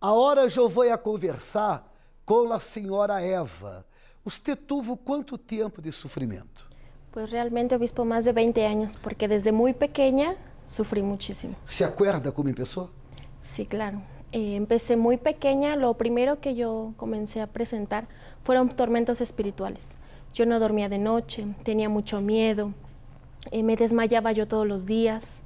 Agora eu vou a conversar com a senhora Eva. Usted tuvo quanto tempo de sofrimento? Pues realmente, obispo, más de 20 años, porque desde muy pequeña sufrí muchísimo. Se acuerda como empezó? Sí, claro. Empecé muy pequeña, lo primero que yo comencé a presentar fueron tormentos espirituales. Yo no dormía de noche, tenía mucho miedo, me desmayaba yo todos los días,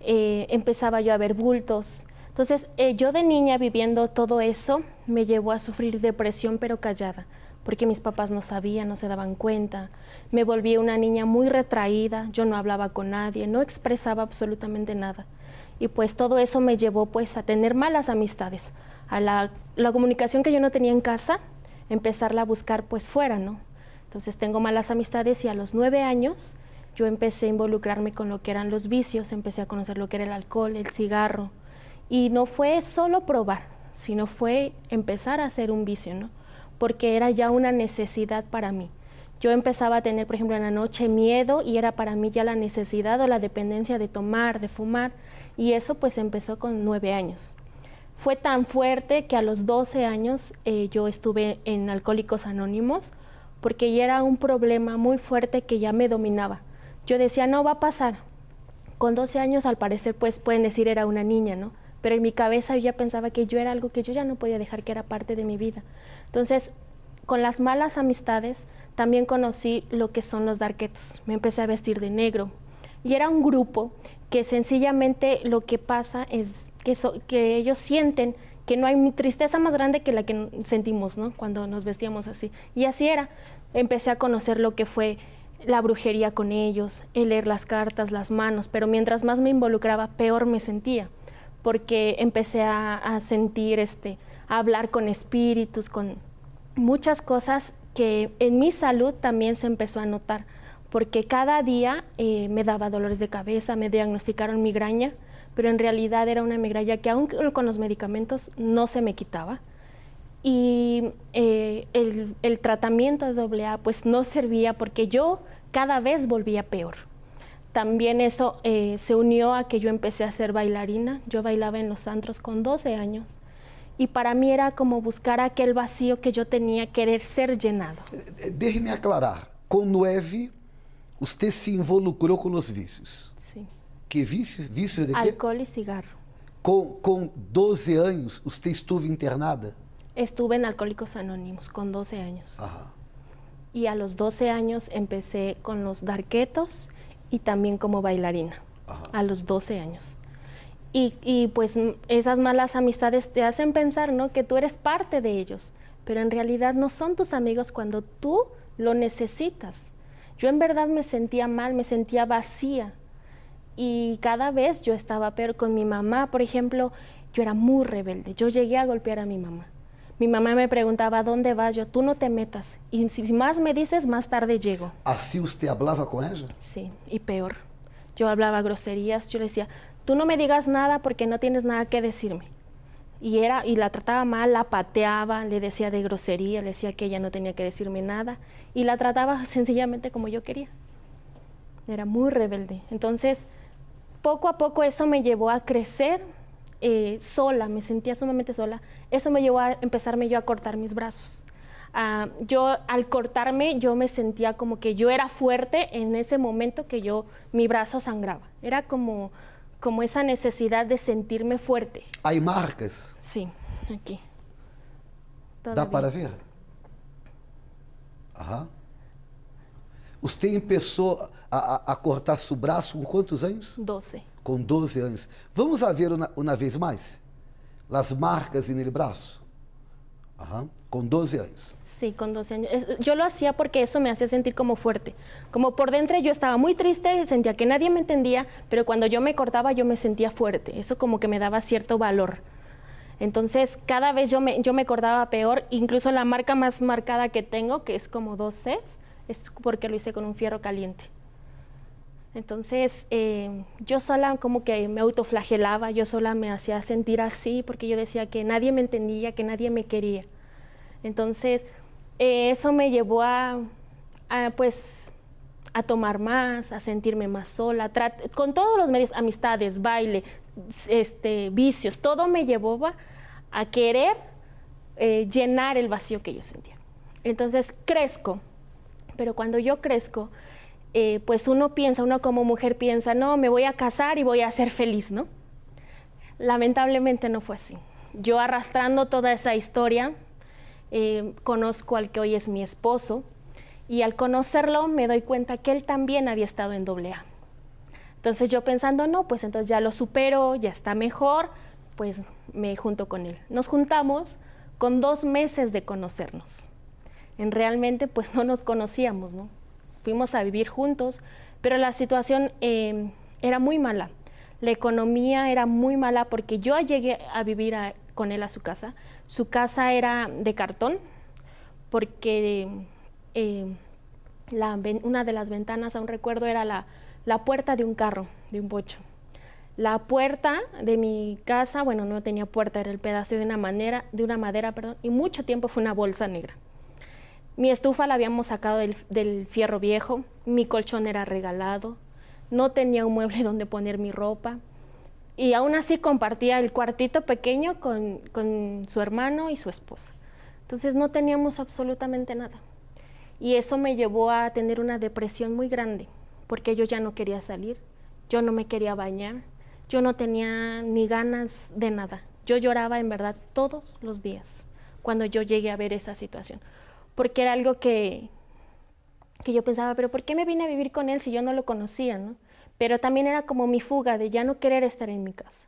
empezaba yo a ver bultos. Entonces, yo de niña viviendo todo eso me llevó a sufrir depresión, pero callada, porque mis papás no sabían, no se daban cuenta. Me volví una niña muy retraída, yo no hablaba con nadie, no expresaba absolutamente nada. Y pues todo eso me llevó pues a tener malas amistades, a la comunicación que yo no tenía en casa, empezarla a buscar pues fuera, ¿no? Entonces tengo malas amistades y a los 9 años yo empecé a involucrarme con lo que eran los vicios, empecé a conocer lo que era el alcohol, el cigarro. Y no fue solo probar, sino fue empezar a hacer un vicio, ¿no? Porque era ya una necesidad para mí. Yo empezaba a tener, por ejemplo, en la noche miedo y era para mí ya la necesidad o la dependencia de tomar, de fumar, y eso pues empezó con 9 años. Fue tan fuerte que a los 12 años yo estuve en Alcohólicos Anónimos porque ya era un problema muy fuerte que ya me dominaba. Yo decía, no va a pasar. Con 12 años al parecer pues pueden decir era una niña, ¿no? Pero en mi cabeza yo ya pensaba que yo era algo que yo ya no podía dejar, que era parte de mi vida. Entonces, con las malas amistades también conocí lo que son los darketos. Me empecé a vestir de negro y era un grupo que sencillamente lo que pasa es que ellos sienten que no hay tristeza más grande que la que sentimos, ¿no? Cuando nos vestíamos así. Y así era. Empecé a conocer lo que fue la brujería con ellos, el leer las cartas, las manos, pero mientras más me involucraba, peor me sentía, porque empecé a sentir, a hablar con espíritus, con muchas cosas que en mi salud también se empezó a notar, porque cada día me daba dolores de cabeza, me diagnosticaron migraña, pero en realidad era una migraña que aún con los medicamentos no se me quitaba. Y el tratamiento de AA pues no servía porque yo cada vez volvía peor. También eso se unió a que yo empecé a ser bailarina. Yo bailaba en los antros con 12 años. Y para mí era como buscar aquel vacío que yo tenía, querer ser llenado. Déjeme aclarar. Com 9, usted se involucrou com os vícios. Sí. Que vício? Vício de quê? Alcohol y cigarro. Com 12 anos, usted estuvo internada? Estuve en Alcohólicos Anónimos con 12 años. Ajá. Y a los 12 años empecé con los darketos y también como bailarina. Ajá. A los 12 años. Y pues esas malas amistades te hacen pensar, ¿no?, que tú eres parte de ellos, pero en realidad no son tus amigos cuando tú lo necesitas. Yo en verdad me sentía mal, me sentía vacía y cada vez yo estaba peor. Con mi mamá, por ejemplo, yo era muy rebelde, yo llegué a golpear a mi mamá. Mi mamá me preguntaba, ¿dónde vas? Yo, tú no te metas, y si más me dices, más tarde llego. ¿Así usted hablaba con ella? Sí, y peor. Yo hablaba groserías, yo le decía, tú no me digas nada porque no tienes nada que decirme. Y la trataba mal, la pateaba, le decía de grosería, le decía que ella no tenía que decirme nada, y la trataba sencillamente como yo quería. Era muy rebelde. Entonces, poco a poco eso me llevó a crecer sola, me sentía sumamente sola. Eso me llevó a empezarme yo a cortar mis brazos. Yo al cortarme, yo me sentía como que yo era fuerte en ese momento que mi brazo sangraba. Era como esa necesidad de sentirme fuerte. ¿Hay marcas? Sí, aquí. Todavía. ¿Da para ver? Ajá. Usted empezó a cortar su braço com quantos anos? 12. Com 12 anos. Vamos a ver uma vez mais? As marcas no braço? Ajá. Con 12 años. Sí, con 12 años. Yo lo hacía porque eso me hacía sentir como fuerte. Como por dentro yo estaba muy triste, sentía que nadie me entendía, pero cuando yo me cortaba yo me sentía fuerte. Eso como que me daba cierto valor. Entonces cada vez yo me cortaba peor. Incluso la marca más marcada que tengo, que es como 2 Cs, es porque lo hice con un fierro caliente. Entonces yo sola como que me autoflagelaba, yo sola me hacía sentir así porque yo decía que nadie me entendía, que nadie me quería. Entonces eso me llevó a tomar más, a sentirme más sola, con todos los medios, amistades, baile, vicios, todo me llevaba a querer llenar el vacío que yo sentía. Entonces crezco, pero cuando yo crezco, pues uno como mujer piensa, no, me voy a casar y voy a ser feliz, ¿no? Lamentablemente no fue así. Yo arrastrando toda esa historia, conozco al que hoy es mi esposo, y al conocerlo me doy cuenta que él también había estado en AA. Entonces yo pensando, no, pues entonces ya lo supero, ya está mejor, pues me junto con él. Nos juntamos con 2 meses de conocernos. Realmente pues no nos conocíamos, ¿no? Fuimos a vivir juntos, pero la situación era muy mala. La economía era muy mala porque yo llegué a vivir con él a su casa. Su casa era de cartón porque una de las ventanas, aún recuerdo, era la puerta de un carro, de un bocho. La puerta de mi casa, bueno, no tenía puerta, era el pedazo de una madera, y mucho tiempo fue una bolsa negra. Mi estufa la habíamos sacado del fierro viejo, mi colchón era regalado, no tenía un mueble donde poner mi ropa, y aún así compartía el cuartito pequeño con su hermano y su esposa. Entonces no teníamos absolutamente nada. Y eso me llevó a tener una depresión muy grande, porque yo ya no quería salir, yo no me quería bañar, yo no tenía ni ganas de nada. Yo lloraba en verdad todos los días cuando yo llegué a ver esa situación, porque era algo que yo pensaba, pero ¿por qué me vine a vivir con él si yo no lo conocía, ¿no? Pero también era como mi fuga de ya no querer estar en mi casa.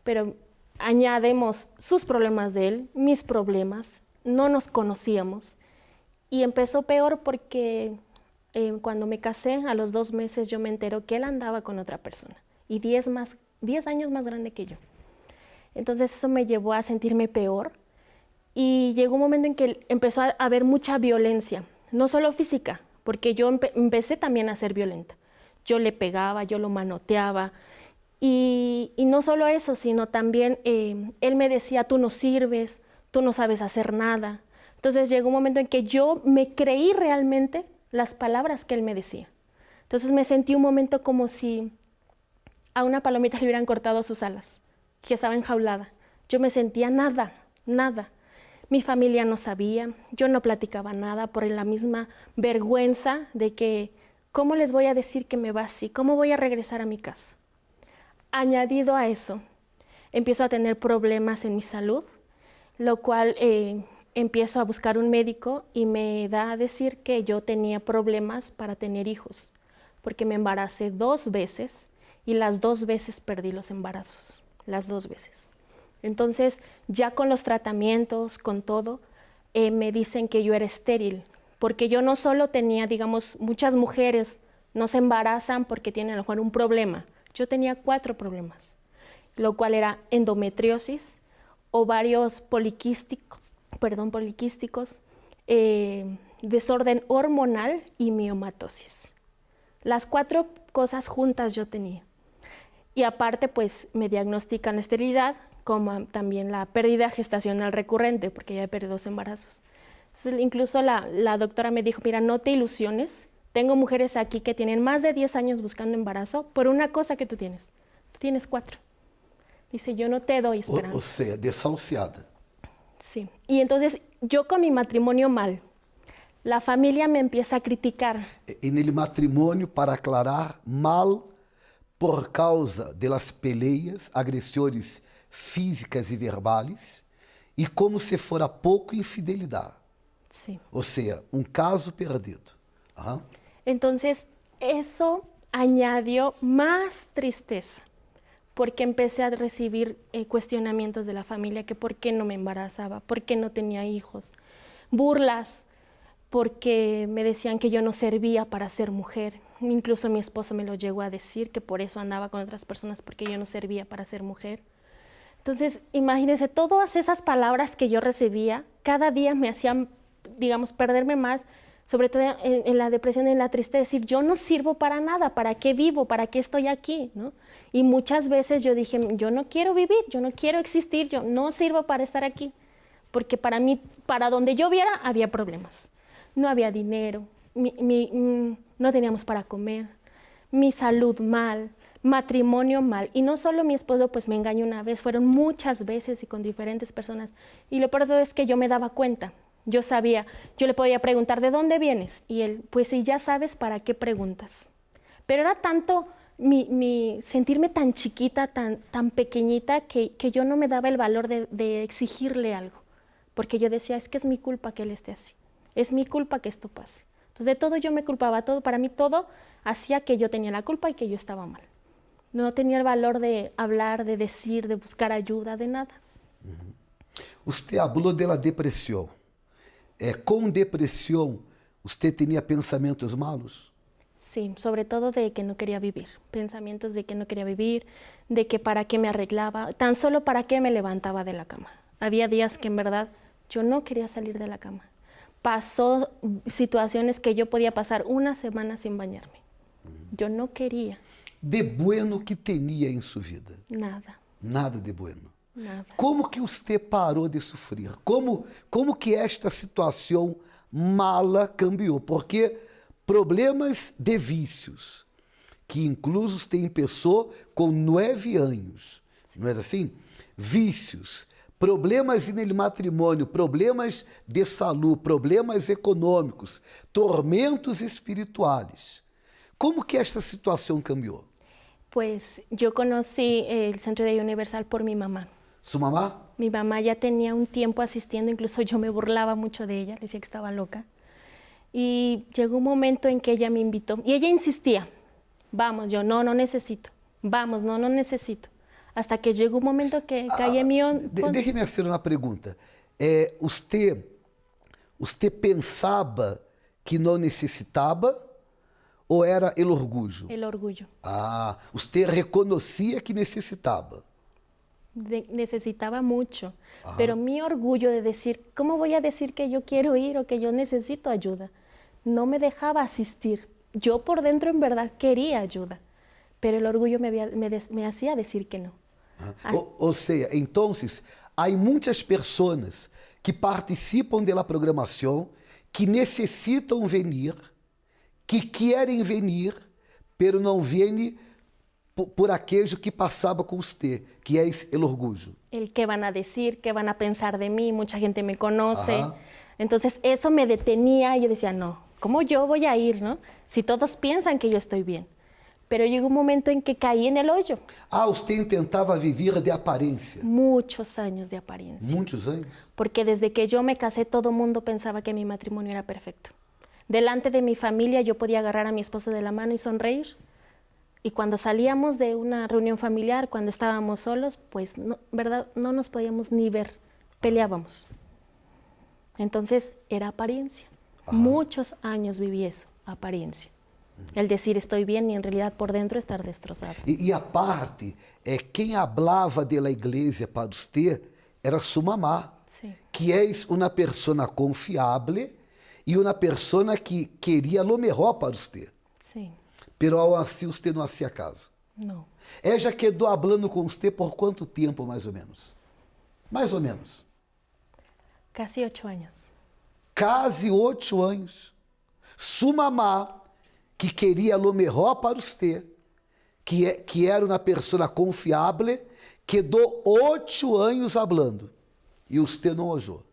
Pero añadimos sus problemas de él, mis problemas, no nos conocíamos. Y empezó peor porque cuando me casé, a los 2 meses yo me entero que él andaba con otra persona y 10 años más grande que yo. Entonces eso me llevó a sentirme peor y llegó un momento en que empezó a haber mucha violencia, no solo física, porque yo empecé también a ser violenta. Yo le pegaba, yo lo manoteaba y no solo eso, sino también él me decía, tú no sirves, tú no sabes hacer nada. Entonces llegó un momento en que yo me creí realmente las palabras que él me decía. Entonces me sentí un momento como si a una palomita le hubieran cortado sus alas, que estaba enjaulada. Yo me sentía nada, nada. Mi familia no sabía, yo no platicaba nada por la misma vergüenza de que, ¿cómo les voy a decir que me va así? ¿Cómo voy a regresar a mi casa? Añadido a eso, empiezo a tener problemas en mi salud, lo cual empiezo a buscar un médico y me da a decir que yo tenía problemas para tener hijos, porque me embaracé 2 veces y las 2 veces perdí los embarazos, las 2 veces. Entonces, ya con los tratamientos, con todo, me dicen que yo era estéril, porque yo no solo tenía, digamos, muchas mujeres no se embarazan porque tienen a lo mejor un problema. Yo tenía 4 problemas, lo cual era endometriosis, ovarios poliquísticos, desorden hormonal y miomatosis. Las 4 cosas juntas yo tenía. Y aparte, pues, me diagnostican la esterilidad, como también la pérdida gestacional recurrente, porque ya he perdido 2 embarazos. Entonces, incluso la doctora me dijo, mira, no te ilusiones, tengo mujeres aquí que tienen más de 10 años buscando embarazo por una cosa que tú tienes 4. Dice, yo no te doy esperanza. O sea, desahuciada. Sí, y entonces yo con mi matrimonio mal, la familia me empieza a criticar. En el matrimonio, para aclarar, mal por causa de las peleas, agresiones físicas y verbales, y como se fuera poco, infidelidad. Sí. O sea, un caso perdido. Ajá. Entonces, eso añadió más tristeza, porque empecé a recibir cuestionamientos de la familia, que por qué no me embarazaba, por qué no tenía hijos, burlas, porque me decían que yo no servía para ser mujer. Incluso mi esposo me lo llegó a decir, que por eso andaba con otras personas, porque yo no servía para ser mujer. Entonces, imagínense, todas esas palabras que yo recibía, cada día me hacían, digamos, perderme más, sobre todo en la depresión, en la tristeza, decir, yo no sirvo para nada, ¿para qué vivo? ¿Para qué estoy aquí? ¿No? Y muchas veces yo dije, yo no quiero vivir, yo no quiero existir, yo no sirvo para estar aquí, porque para mí, para donde yo viera, había problemas. No había dinero, no teníamos para comer, mi salud mal, matrimonio mal. Y no solo mi esposo pues me engañó una vez, fueron muchas veces y con diferentes personas. Y lo peor de todo es que yo me daba cuenta. Yo sabía, yo le podía preguntar, ¿de dónde vienes? Y él, pues si ya sabes, ¿para qué preguntas? Pero era tanto mi sentirme tan chiquita, tan pequeñita, que yo no me daba el valor de exigirle algo. Porque yo decía, es que es mi culpa que él esté así. Es mi culpa que esto pase. Entonces de todo yo me culpaba, todo, para mí todo hacía que yo tenía la culpa y que yo estaba mal. No tenía el valor de hablar, de decir, de buscar ayuda, de nada. Usted habló de la depresión. Com depressão, você tinha pensamentos malos? Sí, sobre todo de que no quería vivir, pensamientos de que no quería vivir, de que para qué me arreglaba, tan solo para qué me levantaba de la cama. Había días que en verdad yo no quería salir de la cama. Pasó situaciones que yo podía pasar una semana sin bañarme. Yo no quería. De bueno que tinha em sua vida? Nada. Nada de bueno. Nada. Como que você parou de sofrer? Como que esta situação mala cambiou? Porque problemas de vícios, que incluso tem pessoa com 9 anos, não é assim? Vícios, problemas no matrimônio, problemas de saúde, problemas econômicos, tormentos espirituais. Como que esta situação cambiou? Pues yo conocí el Centro de Ayuda Universal por mi mamá. Sua mamá? Mi mamá ya tenía un tiempo asistiendo, incluso yo me burlaba mucho de ella, le decía que estaba loca. Y llegó un momento en que ella me invitó y ella insistía, vamos, yo no necesito, vamos, no necesito. Hasta que llegó un momento que caí en mi Deixe-me fazer uma pergunta. Você pensava que não necessitava ou era o orgulho? El orgullo. Ah, você reconhecia que necessitava. Necesitaba mucho, pero mi orgullo de decir, ¿cómo voy a decir que yo quiero ir o que yo necesito ayuda? No me dejaba asistir. Yo por dentro en verdad quería ayuda, pero el orgullo me hacía decir que no. Ou seja, então, há muitas pessoas que participam da programação, que necessitam vir, que querem vir, pero não vêm por aquello que pasaba con usted, que es el orgullo. El qué van a decir, qué van a pensar de mí, mucha gente me conoce. Ajá. Entonces eso me detenía y yo decía, no, ¿cómo yo voy a ir, no? Si todos piensan que yo estoy bien. Pero llegó un momento en que caí en el hoyo. Ah, usted intentaba vivir de apariencia. Muchos años de apariencia. Muchos años. Porque desde que yo me casé todo el mundo pensaba que mi matrimonio era perfecto. Delante de mi familia yo podía agarrar a mi esposo de la mano y sonreír. Y cuando salíamos de una reunión familiar, cuando estábamos solos, pues no, ¿verdad? No nos podíamos ni ver, peleábamos. Entonces era apariencia. Ajá. Muchos años viví eso, apariencia. El decir estoy bien y en realidad por dentro estar destrozado. E aparte, quem hablava de la igreja para usted era su mamá, Sí. que es uma pessoa confiável e uma pessoa que queria lo melhor para usted. Sí, Pero ao assim usted não hacía caso. no. Ella quedou hablando com você por quanto tempo, mais ou menos? Mais ou menos. Casi 8 años. Quase 8 anos. Sua mamá, que queria lo melhor para você, que era uma pessoa confiável, quedou 8 anos hablando. E você não oyó.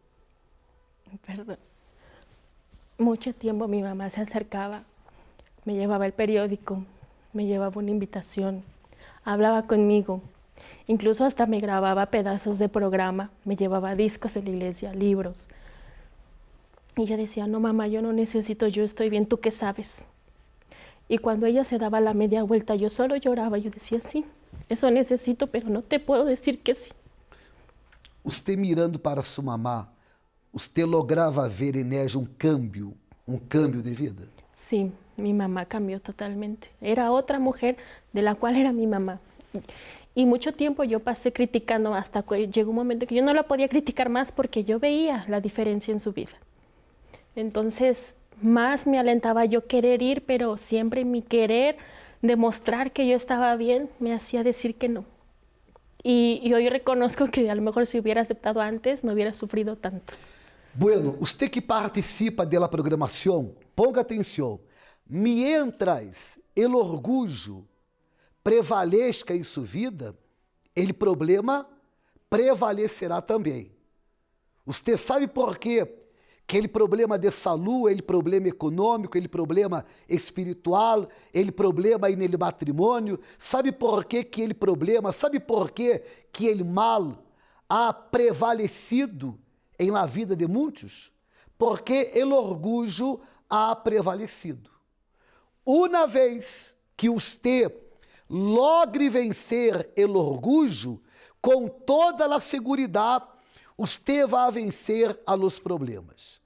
Perdón. Mucho tiempo mi mamá se acercaba, me llevaba el periódico, me llevaba una invitación, hablaba conmigo, incluso hasta me grababa pedazos de programa, me llevaba discos en la iglesia, libros. Y yo decía, no mamá, yo no necesito, yo estoy bien, ¿tú qué sabes? Y cuando ella se daba la media vuelta, yo solo lloraba, yo decía, sí, eso necesito, pero no te puedo decir que sí. Usted mirando para sua mamá, usted lograva ver em ella um cambio de vida? Sí, mi mamá cambió totalmente. Era otra mujer de la cual era mi mamá. Y mucho tiempo yo pasé criticando hasta que llegó un momento que yo no la podía criticar más porque yo veía la diferencia en su vida. Entonces, más me alentaba yo querer ir, pero siempre mi querer demostrar que yo estaba bien me hacía decir que no. Y hoy reconozco que a lo mejor si hubiera aceptado antes no hubiera sufrido tanto. Bueno, usted que participa da programação, ponga atenção. Mientras el orgulho prevaleça em sua vida, ele problema prevalecerá também. Você sabe por quê? Que ele problema de saúde, ele problema econômico, ele problema espiritual, ele problema aí no matrimônio. Sabe por quê que ele problema? Sabe por quê que ele mal ha prevalecido em la vida de muitos? Porque o orgulho ha prevalecido. Uma vez que você logre vencer o orgulho, com toda a segurança, você vai vencer a los problemas.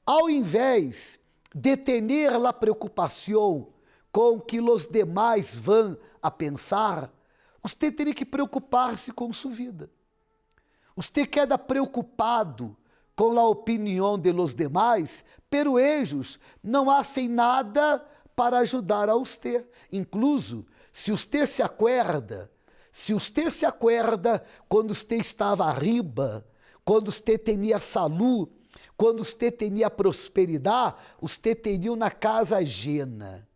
Ao invés de ter a preocupação com que os demais vão a pensar, você tem que preocupar-se com sua vida. Você queda preocupado com a opinião de los demais, pero ellos não hacen nada para ajudar a você. Incluso, se você se acuerda quando você estava arriba, quando você tinha saúde, quando você tinha prosperidade, você tinha uma casa llena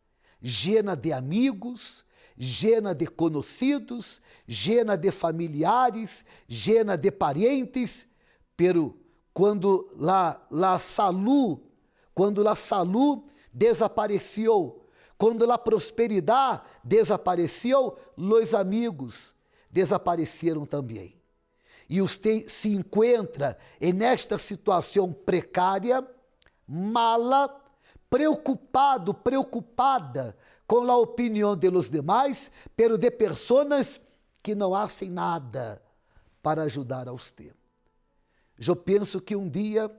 de amigos, llena de conhecidos, llena de familiares, llena de parentes, pero quando a saúde desapareceu, quando a prosperidade desapareceu, os amigos desapareceram também. E você se encontra nesta situação precária, mala, preocupada com a opinião de los demais, pero de pessoas que não fazem nada para ajudar a você. Eu penso que dia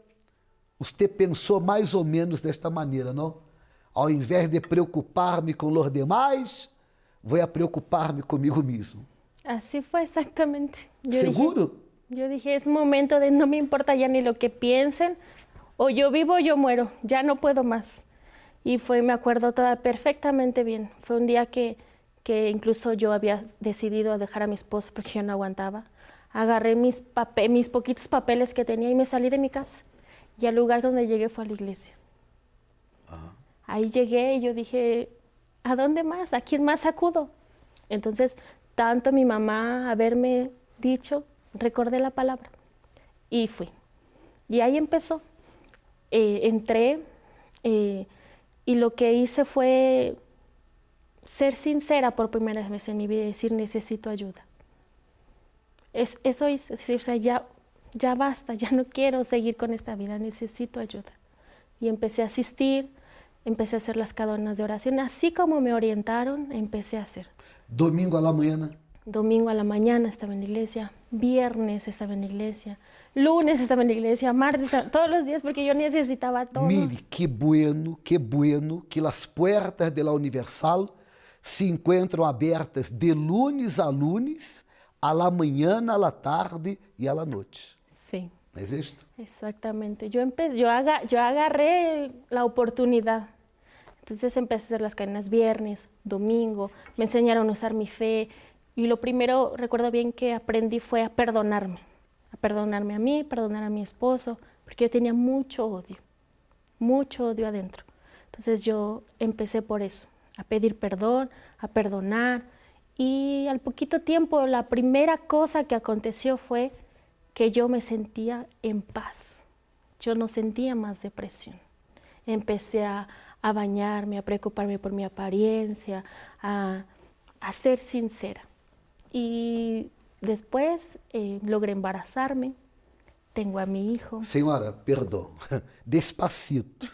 você pensou mais ou menos desta maneira, não? Ao invés de preocupar-me com os demais, vou a preocupar-me comigo mesmo. Así fue exactamente. ¿Seguro? Yo dije, es momento de no me importa ya ni lo que piensen, o yo vivo o yo muero, ya no puedo más. Y me acuerdo perfectamente bien. Fue un día que incluso yo había decidido dejar a mi esposo porque yo no aguantaba. Agarré mis poquitos papeles que tenía y me salí de mi casa. Y al lugar donde llegué fue a la iglesia. Ajá. Ahí llegué y yo dije, ¿a dónde más? ¿A quién más acudo? Entonces, tanto mi mamá haberme dicho, recordé la palabra y fui. Y ahí empezó. Entré y lo que hice fue ser sincera por primera vez en mi vida y decir, necesito ayuda. Eso hice, o sea, ya basta, ya no quiero seguir con esta vida, necesito ayuda. Y empecé a asistir, empecé a hacer las cadenas de oración, así como me orientaron, empecé a hacer. Domingo a la mañana. Domingo a la mañana estaba en la iglesia, viernes estaba en la iglesia, lunes estaba en la iglesia, martes, todos los días porque yo necesitaba todo. Mire, qué bueno que las puertas de la Universal se encuentran abiertas de lunes, a la mañana, a la tarde y a la noche. Sí. ¿Es esto? Exactamente. Yo agarré la oportunidad. Entonces empecé a hacer las cadenas viernes, domingo, me enseñaron a usar mi fe. Y lo primero, recuerdo bien que aprendí fue a perdonarme a mí, perdonar a mi esposo, porque yo tenía mucho odio adentro. Entonces yo empecé por eso, a pedir perdón, a perdonar. Y al poquito tiempo, la primera cosa que aconteció fue que yo me sentía en paz. Yo no sentía más depresión. Empecé a bañarme, a preocuparme por mi apariencia, a ser sincera. Y después logré embarazarme, tengo a mi hijo. Senhora, perdão, despacito.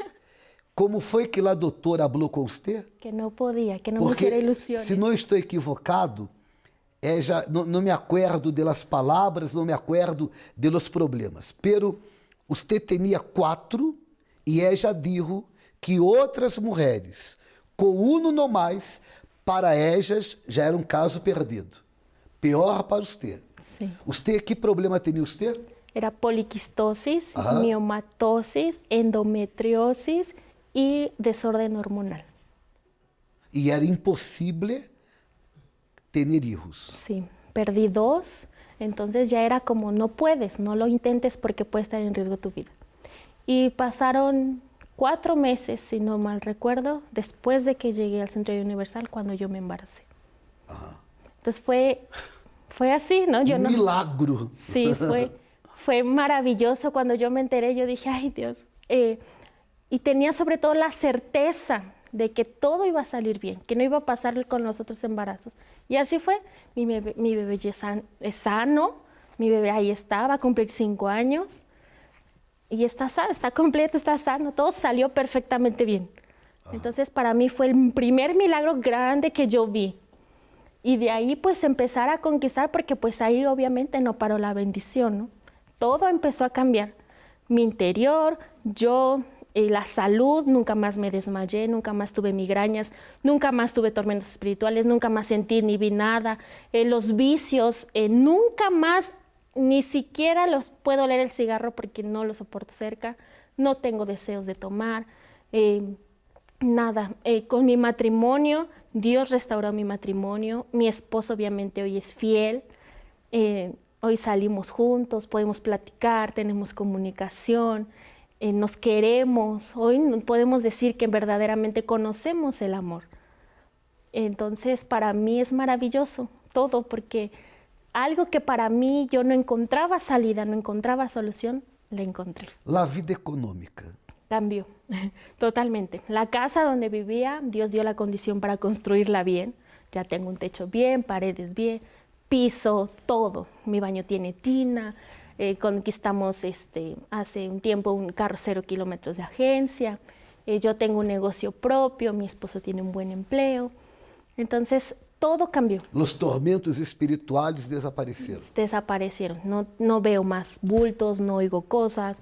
Como foi que a doutora falou com você? Que não podia, que não me hiciera ilusiones. Se não estou equivocado, não me acuerdo de las palavras, não me acuerdo de los problemas. Pero você tinha 4 e ela disse que outras mulheres, com uno no mais, para elas já era um caso perdido. Pior para você. Sim. Você, que problema tinha você? Era poliquistosis, miomatosis, endometriosis y desorden hormonal. E era impossível ter hijos. Sí, perdí 2, entonces ya era como no puedes, no lo intentes porque puede estar en riesgo tu vida. Y pasaron 4 meses, si no mal recuerdo, después de que llegué al Centro Universal cuando yo me embaracé. Entonces fue así, ¿no? Yo no, Milagro. sí, fue maravilloso. Cuando yo me enteré, yo dije, ay Dios. Y tenía sobre todo la certeza de que todo iba a salir bien, que no iba a pasar con los otros embarazos. Y así fue. Mi bebé ya es sano, mi bebé ahí está, va a cumplir 5 años. Y está sano, está completo, está sano, todo salió perfectamente bien. Entonces para mí fue el primer milagro grande que yo vi. Y de ahí pues empezar a conquistar, porque pues ahí obviamente no paró la bendición, ¿no? Todo empezó a cambiar. Mi interior, yo, la salud, nunca más me desmayé, nunca más tuve migrañas, nunca más tuve tormentos espirituales, nunca más sentí ni vi nada. Los vicios, nunca más, ni siquiera los puedo oler el cigarro porque no lo soporto cerca, no tengo deseos de tomar, nada. Con mi matrimonio, Dios restauró mi matrimonio, mi esposo obviamente hoy es fiel, hoy salimos juntos, podemos platicar, tenemos comunicación, nos queremos, hoy podemos decir que verdaderamente conocemos el amor. Entonces para mí es maravilloso todo, porque algo que para mí yo no encontraba salida, no encontraba solución, la encontré. La vida econômica. Cambió totalmente. La casa donde vivía, Dios dio la condición para construirla bien. Ya tengo un techo bien, paredes bien, piso, todo. Mi baño tiene tina. Conquistamos hace un tiempo un carro 0 kilómetros de agencia. Yo tengo un negocio propio, mi esposo tiene un buen empleo. Entonces, todo cambió. Los tormentos espirituales desapareceram. Desaparecieron. No veo más bultos, no oigo cosas,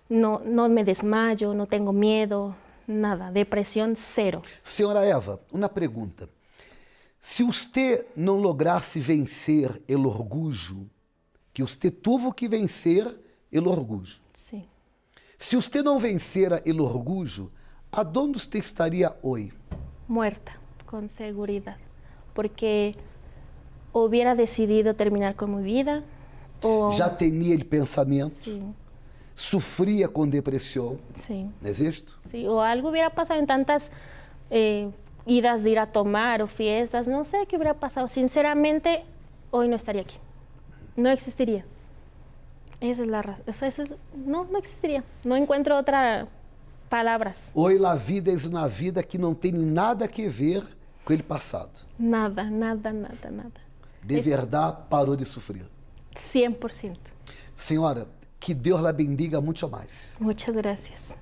no me desmayo, no tengo miedo, nada. Depresión, cero. Senhora Eva, uma pergunta. Se você não lograsse vencer o orgulho, que você teve que vencer o orgulho. Sí. Se você não vencera o orgulho, aonde você estaria hoje? Muerta, con seguridad. Porque hubiera decidido terminar con mi vida o... Já tinha o pensamento, Sí, sofria com depressão, sí, não é isto? sí. O algo hubiera pasado en tantas idas de ir a tomar o fiestas, no sé qué hubiera pasado. Sinceramente, hoy no estaría aquí. No existiría. Esa es la razón. O sea, no existiría. No encuentro otras palabras. Hoje a vida é uma vida que não tem nada a ver com o passado. Nada, nada, nada, nada. De verdade, parou de sofrer. 100%. Senhora, que Deus la bendiga muito mais. Muchas gracias.